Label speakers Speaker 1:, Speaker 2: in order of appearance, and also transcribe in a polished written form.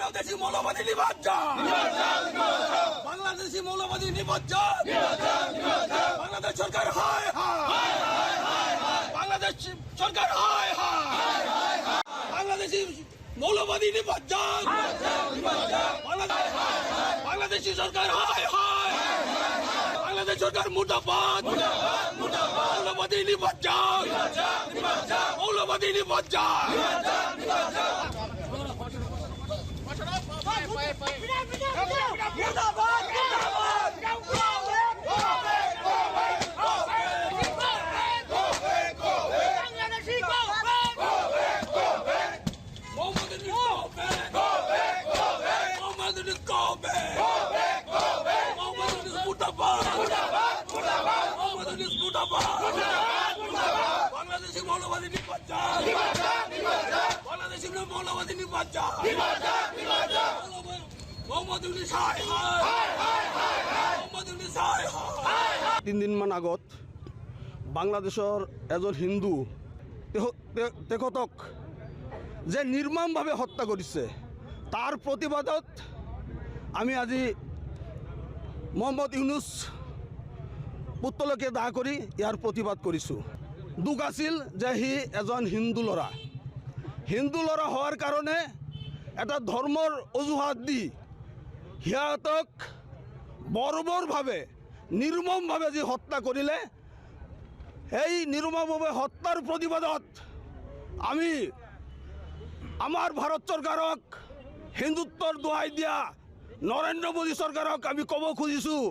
Speaker 1: বাংলাদেশি মৌলবাদী নির্বাচন, বাংলাদেশি মৌলবাদী নির্বাচন, বাংলাদেশ সরকার হায় হায়, বাংলাদেশ সরকার হায় হায়, বাংলাদেশি মৌলবাদী নির্বাচন, বাংলাদেশি সরকার হায় হায়, বাংলাদেশ সরকার মুর্দাবাদ, মৌলবাদী নির্বাচন, মৌলবাদী নির্বাচন। বাংলাদেশি মৌলবাদী নির্বাচন, বাংলাদেশি মৌলবাদী নির্বাচন, মোহাম্মদ ইউনূস হায় হায়, মোহাম্মদ ইউনূস হায় হায়।
Speaker 2: 3 দিনমান আগত বাংলাদেশৰ এজন হিন্দু তেখেতক যে নিৰ্মমভাৱে হত্যা কৰিছে তাৰ প্ৰতিবাদত আমি আজি মোহাম্মদ ইউনূস পুতলকে দাহ কৰি ইয়াৰ প্ৰতিবাদ কৰিছোঁ। দুখ আছিল যে সি এজন হিন্দু ল'ৰা হোৱাৰ কাৰণে এটা ধৰ্মৰ অজুহাত দি সিহঁতক বৰ্বৰভাৱে নিৰ্মমভাৱে যি হত্যা কৰিলে, এই নিৰ্মমভাৱে হত্যাৰ প্ৰতিবাদত আমি আমাৰ ভাৰত চৰকাৰক, হিন্দুত্বৰ দোহাই দিয়া নৰেন্দ্ৰ মোদী চৰকাৰক আমি ক'ব খুজিছোঁ